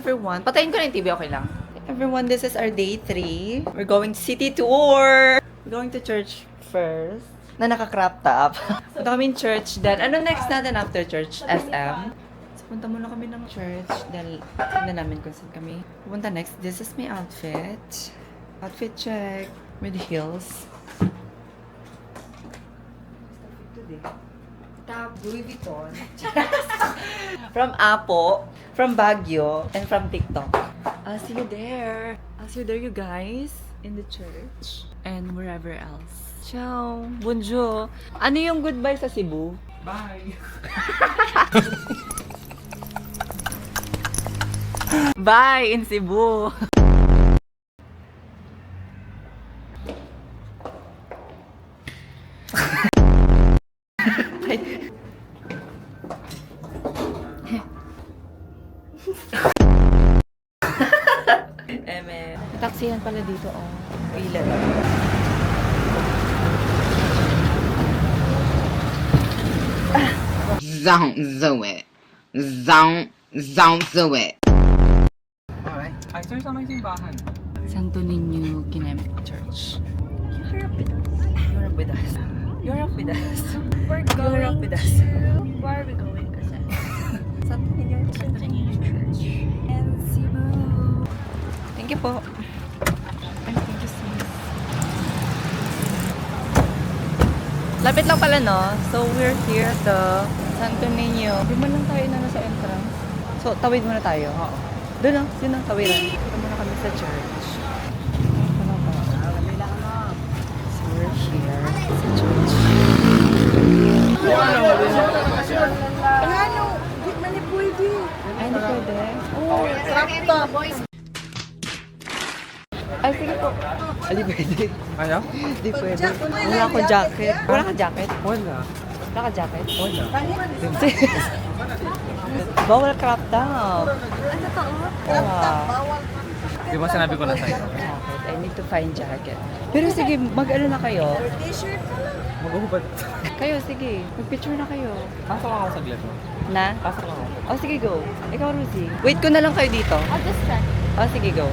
everyone. Patayin ko na yung TV, okay lang. Hey everyone, this is our day 3. We're going city tour. We're going to church first. Na naka-crop top. Punta kami church. Then, ano next natin after church? SM. So, punta muna kami ng church. Then, tignan namin kung saan kami. Punta next. This is my outfit. Outfit check. With heels. Tab, Louis Vuitton. From Apo, from Baguio, and from TikTok. I'll see you there. I'll see you there, you guys. In the church. And wherever else. Ciao. Bonjour. Ano yung goodbye sa Cebu? Bye! Bye in Cebu. Taksihan pala dito, oh. Pila lang. Don't do it. Don't do it. Alright. Ay, sir, sa may simbahan. Santo Niño Kinemic Church. You're up with us. You're up with us. You're up with us. We're You're up going with us. to... Where are we going? Kasi? Santo Niño Church. And Cebu. Thank you po. Ay, thank you so much. Lapit lang pala, no? So, we're here at the Santo Niño. Di man lang tayo na nasa entrance. So, tawid muna tayo. Oo. Doon lang, yun ang tawiran. Ito muna kami sa church. Ano ba? So, we're here sa church. Ano? Di man ni pwede. Ay, hindi pwede. Boys. Ay, sige po. Hindi pwede. Ano? Hindi pwede. Wala akong jacket. Wala ka jacket? Wala. Wala ka jacket? Wala. Bawal crop top. Ano to? Wow. Di ba sinabi ko na sa'yo? Jacket. I need to find jacket. Pero sige, mag-ano na kayo. T-shirt ka lang. Mag-uhubad. Kayo, sige. Mag-picture na kayo. Pasok ako saglit mo. Na? Pasok ako. Oh, sige, go. Ikaw, Ruzy. Wait ko na lang kayo dito. I'll just check. Oh, sige, go.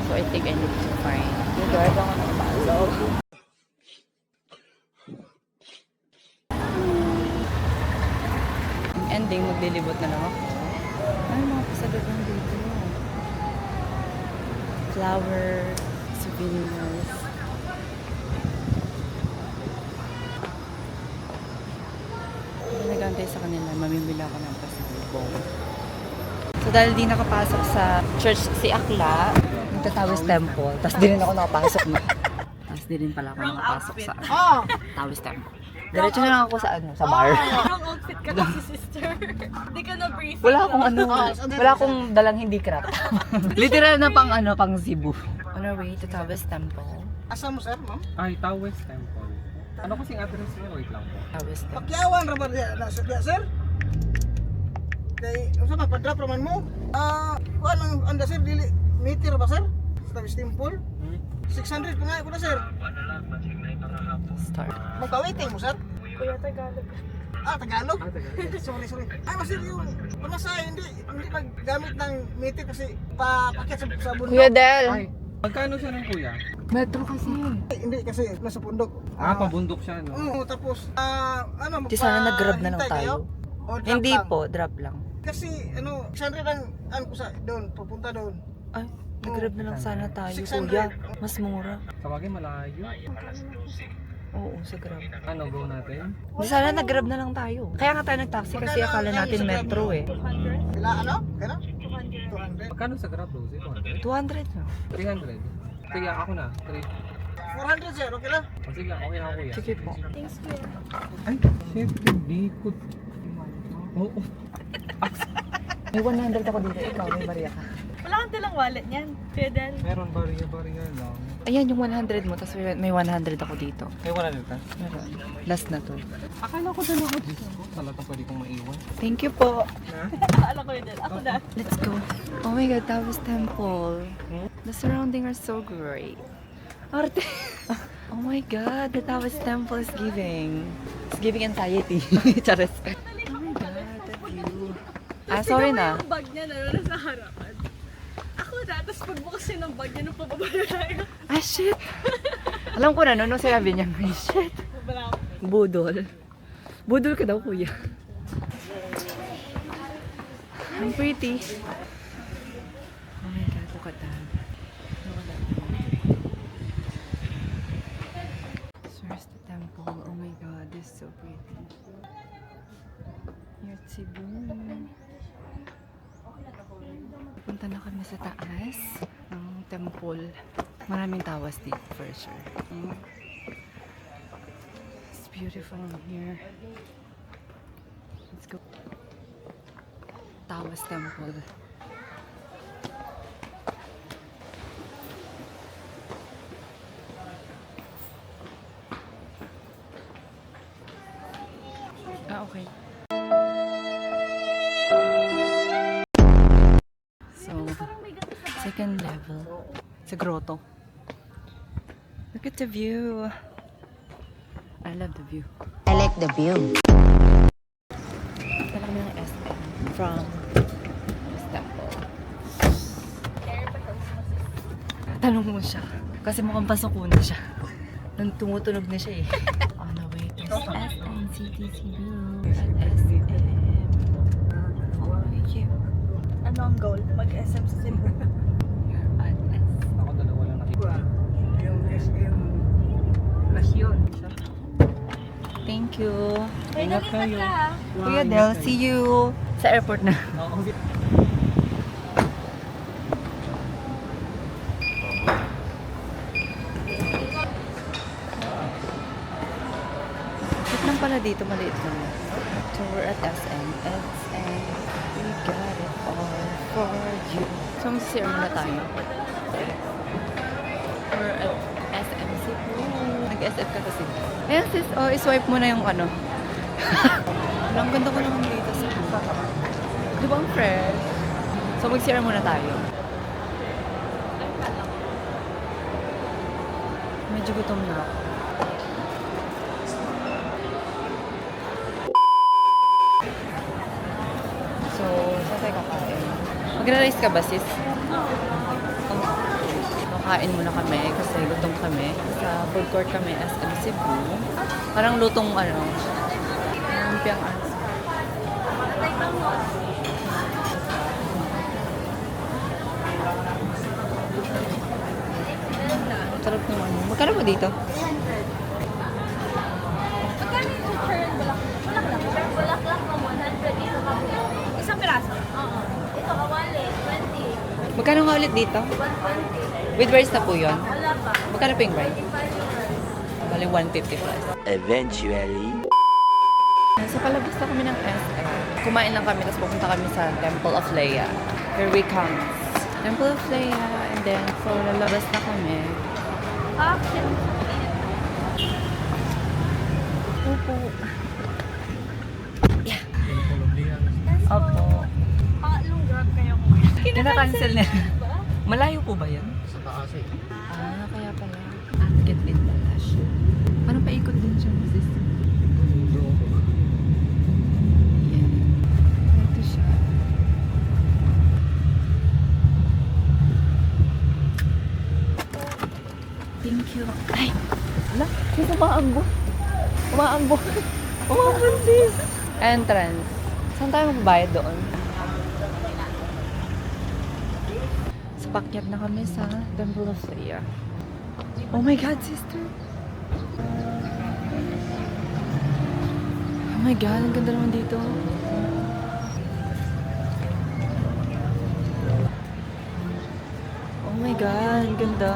So, I think I need to find. Yung guard ako ng pasok. Ending, maglilibot na lang ako. Ano mga pasalubong dito? Flower, souvenirs. Nagantay sa kanila, mamimila ako ng pasalubong. So dahil di nakapasok sa church si Akla, Tawis Temple, tapos di rin ako nakapasok na. Tapos di rin pala ako nakapasok sa Tawis Temple. Diretso na lang ako sa ano, sa bar. Wrong outfit ka kasi, sister. Hindi ka na brief. Wala akong ano, wala akong dalang hindi crop. Literal na pang ano, pang Cebu. On our way to Tawis Temple. Asa mo sir, ma'am? Ay, Taoist Temple. Ano kasing address niya? Wait lang po. Tawis Temple. Pakyawan ra ba diya na sir? Sir? Kay unsa pa drop raman mo? Kuan ang anda sir dili meter ba sir? Sa temple? 600 pa nga ko na sir. Start. Magka-waiting mo sir? Kuya Tagalog. Tagalog? Tagalog. Sorry. Ay, sir, yung pamasahe, hindi maggamit ng meter kasi papakyat sa bundok. Kuya Del! Ay, magkano siya ng kuya? Metro kasi yun. Hindi kasi nasa bundok. Pabundok siya, no? Oo, tapos, ano, Di sana nag-grab na lang hintay kayo? tayo. O drop Hindi lang? po, drop lang. Kasi, ano, 600 ang, ano ko sa, doon, papunta doon. Ay, nag-grab na lang sana tayo, 600. kuya. Mas mura. Sa bagay, malayo. Oo, sa grab. Ano, go natin? Di sana nag-grab na lang tayo. Kaya nga tayo nag-taxi kasi akala natin metro eh. 200? Kila, ano? Kaya? 200. 200. Magkano sa Grab, Rosie? 200 na. 300. Sige, ako na. 400 sir, okay lang? Sige, okay na ako, kuya. Sige po. Thanks, kuya. Ay, syempre, likod. Oo. May 100 ako dito. Ikaw, may bariya ka. Wala kang tilang wallet niyan. Kuya Del. Meron bariya lang. Ayan yung 100 mo, tapos may 100 ako dito. May 100 ka? Meron. Last na to. Akala ko dalawa dito. Talagang pwede kong maiwan. Thank you po. Alam ko yun, Del. Ako na. Let's go. Oh my God, Taoist Temple. The surroundings are so great. Arte. Oh my God, the Taoist Temple is giving. It's giving anxiety. Charis. Oh my God, that view. Sorry na. Yung bag niya na sa harapan. Ako na, tapos pagbukas niya ng bag, yun ang pababa na tayo. Ah, shit! Alam ko na, no, sinabi niya, ay, shit. Wala ako. Budol. Budol ka daw, kuya. I'm pretty. Oh my God, look at that. Look at that. Where's the temple? Oh my God, this is so pretty. Here at Cebu. Punta na kami sa taas ng temple. Maraming tawas dito, for sure. It's beautiful here. Let's go. Tawas Temple. Ah, okay. So, second level. Sa grotto. Look at the view. I love the view. I like the view. Punta kami ng SM from this temple. Tanong mo siya. Kasi mukhang pasuko na siya. Nang tumutunog na siya eh. On the way to SM City Cebu. At SM. Oh, yeah. Ano ang goal? Mag-SM sa Cebu. At SM. Ako dalawa lang nakikita. Yung SM Lasyon. Thank you. Ingat kayo. Kuya Del, see you sa airport na. Oo. Wait lang pala dito, maliit lang. So we're at SM. SM, we got it all for you. So magsisir muna tayo. We're at SM Cebu. Nag-SF ka kasi. Ayan sis, oh, iswipe mo na yung ano. Ang ganda ko naman dito sa di ba ang fresh? So magsira muna tayo. Medyo gutom na ako. So, saan tayo kakain? Magra-rice ka ba, sis? Kakain muna kami kasi gutom kami. Sa food court kami, SM Cebu. Parang lutong ano, lumpiang aso. Sarap naman. Magkano ba dito? Magkano yung chicharon bulaklak? Bulaklak mo 100, dito ka isang piraso? Oo. Ito ka 20. Magkano nga ulit dito? 120. With rice na po yun? Wala pa. Magkano pa yung rice? Bali 150 plus. Eventually. So, palabas na kami ng SM. Kumain lang kami, tapos pupunta kami sa Temple of Leia. Here we come. Temple of Leia, and then, so, lalabas na kami. Action. Opo. Yeah. Opo. Pangatlong grab kayo kuya. Kina-cancel na. Malayo po ba yan? Sa taas eh. Ah, kaya pala. Get in pala siya. Parang paikot din siya, sis. Ayan. Ito siya. Thank you. Ay! Wala, sis, umaambo. Umaambo. Umaambo, sis. Entrance. Saan tayo magbayad doon? So, pakyat na kami sa Temple of Leia. Oh my God, sister! Oh my God, ang ganda naman dito. Oh my God, ang ganda.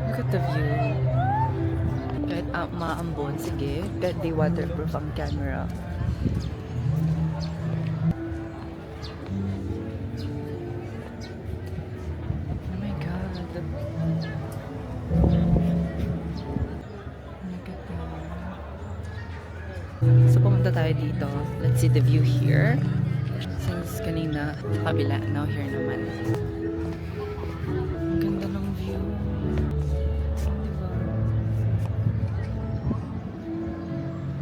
Look at the view. Kahit maambon, sige. Kahit di waterproof ang camera. Oh my God. Look at that. So, pumunta tayo dito. Let's see the view here. Since kanina, sa kabila, now here naman. Ang ganda ng view. Diba?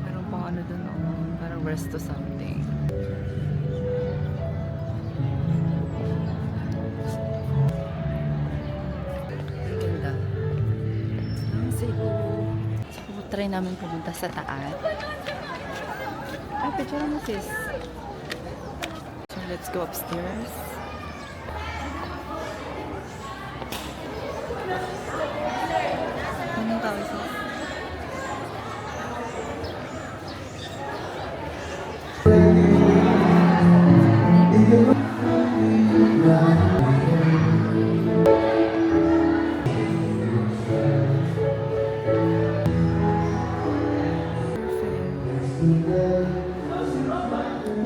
Meron pang ano dun, oh, parang rest to something. try namin pumunta sa taas. Ay, picture mo sis. So, let's go upstairs. Anong tawag sis?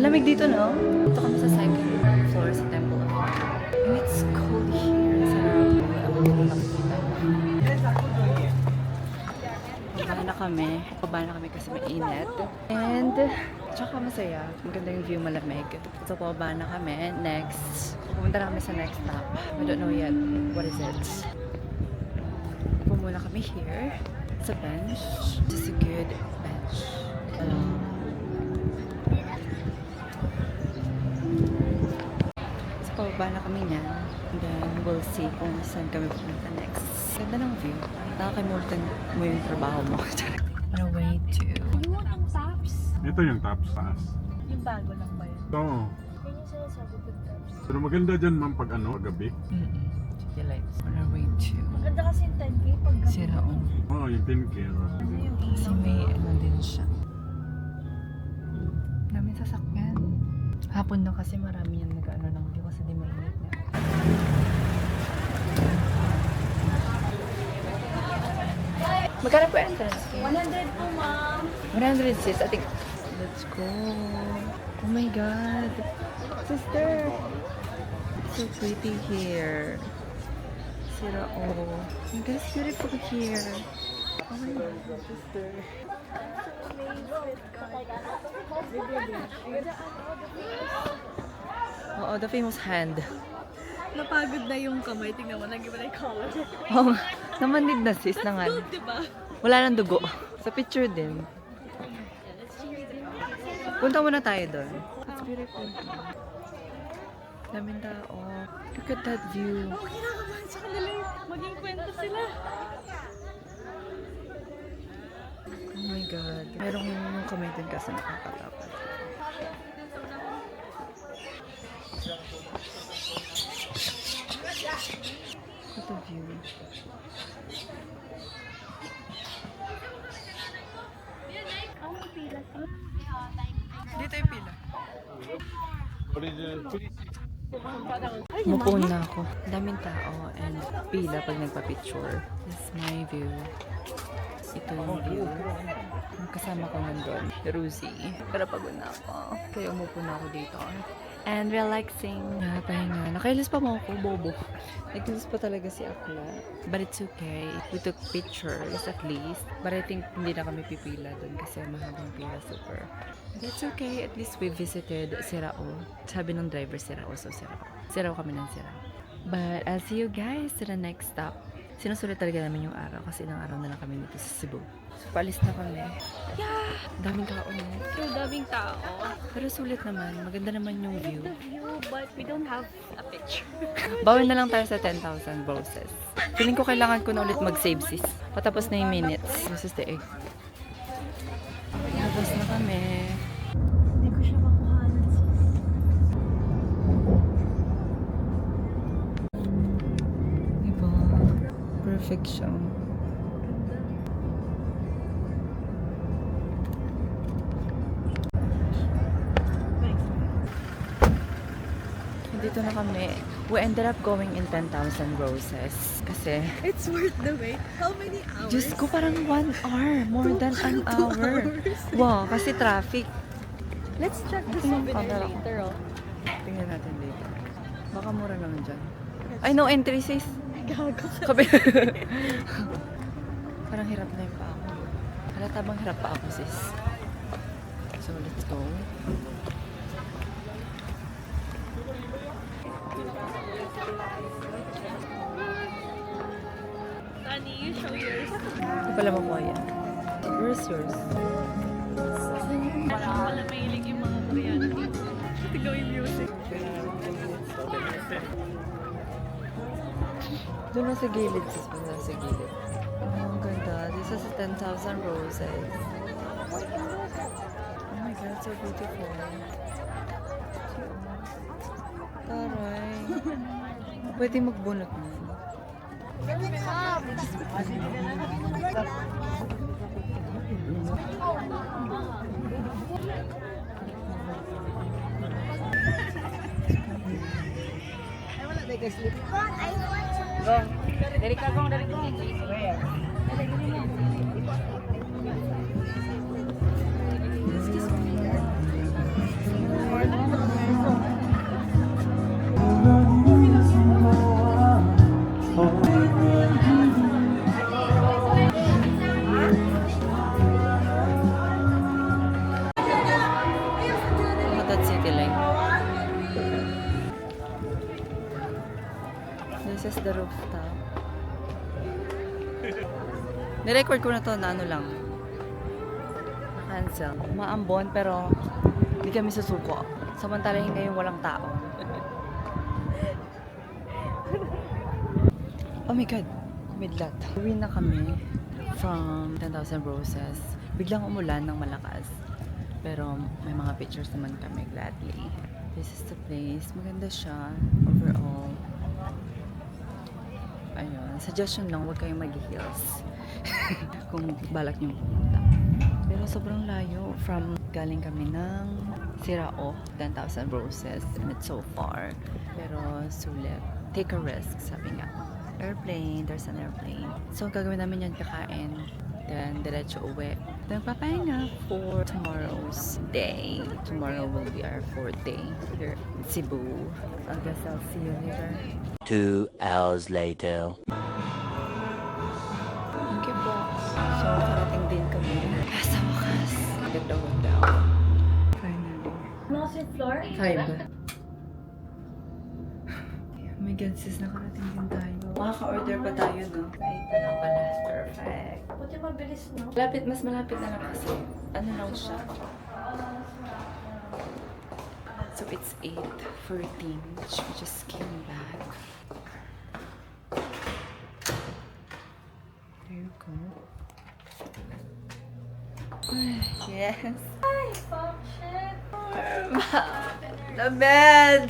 Lamig dito, no? Dito kami sa second floor sa Temple of Fire. And it's cold here. Sarap. Baba na kami. Baba na kami kasi mainit. And, tsaka masaya. Maganda yung view, malamig. So, baba na kami. Next, pupunta na kami sa next stop. We don't know yet. What is it? Pumula kami here sa bench. Just a good bench. So, pababa na kami niyan. Then, we'll see kung saan kami pupunta next. Ganda ng view. Nakakalimutan mo yung trabaho mo. On our way to... You want ang tops? Ito yung tops taas. Yung bago lang ba yun? Ito. Yan yung sinasabi ko tops. Pero maganda dyan ma'am pag ano, gabi. City lights. On our way to... Maganda kasi yung 10K pag gabi. Siraon. Oo, yung 10K. Ano yung Kasi ilaw? may ano din siya. Daming sasakyan. Hapon na kasi marami yung nag-ano ng view kasi di mainit na. Magkano po entrance fee? 100 po, ma'am. 100 sis, I think. Let's go. Oh my god. Sister. So pretty here. Sira oh. My god, it's beautiful here. Oh my god, sister. Oo, the famous hand. Napagod na yung kamay. Tingnan mo, nag-iba na yung color. Oh, namanid na sis na nga. Diba? Wala nang dugo. Sa picture din. Punta muna tayo doon. It's beautiful. Daming tao. Look at that view. Ako kinakabahan sa kanila yung maging kwento sila. Oh my God. Merong yung kamay din kasi nakakatapat. What a view. Dito yung pila. Mupo na ako. Daming tao and pila pag nagpa-picture. This is my view. Ito yung view. Ang kasama ko nandun, Ruzy. Pero pagod na ako. Kaya umupo na ako dito. And relaxing. Pahinga. Nakailis pa mo ako, bobo. Nagkilis pa talaga si Akla. But it's okay. We took pictures at least. But I think hindi na kami pipila dun kasi mahabang pila super. But it's okay. At least we visited Sirao. Sabi ng driver Sirao, so Sirao. Sirao kami ng Sirao. But I'll see you guys to the next stop. Sinusulit talaga namin yung araw kasi ilang araw na lang kami dito sa Cebu. So, paalis na kami. Yeah! Daming tao na. So, daming tao. Pero sulit naman. Maganda naman yung view. The view, but we don't have a picture. Bawal na lang tayo sa 10,000 roses. Feeling ko kailangan ko na ulit mag-save sis. Patapos na yung minutes. This is the egg. Labas na kami. Hindi ko siya makuhanan, sis. Diba? Perfect siya. Dito na kami. We ended up going in 10,000 roses. Kasi, It's worth the wait. How many hours? Diyos ko, parang 1 hour. More than an hour. Wow, kasi traffic. Let's check the Tingnan souvenir camera ko. later, oh. Tingnan natin dito. Baka mura naman dyan. Ay, no entry sis. Gago. Kabi. Parang hirap na yung pa ako. Halata bang hirap pa ako sis? So, let's go. Sunny, you show yours. Hindi pala makuha yan. Where's yours? Parang pala mahilig yung mga Koreano dito. Tignan yung music. Doon na sa gilid sis. Doon na sa gilid. Oh, ang ganda. This is 10,000 roses. Oh my God, so beautiful. Taray. Pwede magbunot mo. Dari kagong, dari kagong. Matad City Line. This is the rooftop. Nirecord ko na to na ano lang. Na-cancel. Maambon pero hindi kami susuko. Samantalahin ngayon walang tao. Oh my God! Midlat. Uwi na kami from 10,000 Roses. Biglang umulan ng malakas. Pero may mga pictures naman kami gladly. This is the place. Maganda siya overall. Ayun. Suggestion lang, huwag kayong mag-heels. Kung balak nyo pumunta. Pero sobrang layo. From galing kami ng Sirao, 10,000 Roses. And it's so far. Pero sulit. Take a risk, sabi nga. Airplane, there's an airplane. So, gagawin namin yan kakain. Then, diretso uwi. Then, papahinga for tomorrow's day. Tomorrow will be our 4th day here in Cebu. I guess I'll see you later. 2 hours later. Thank you po. So, karating din kami. Sa wakas. Ganda hotel. Finally. Ano kasi floor? 5. Oh my God, sis, nakarating din tayo. Makaka-order pa tayo, no? 8 na lang pala. Perfect. Buti mabilis, no? Malapit, mas malapit na lang kasi. Ano lang siya. So, it's 8:14. We just came back. There you go. Yes. Ay, fuck shit. The bed!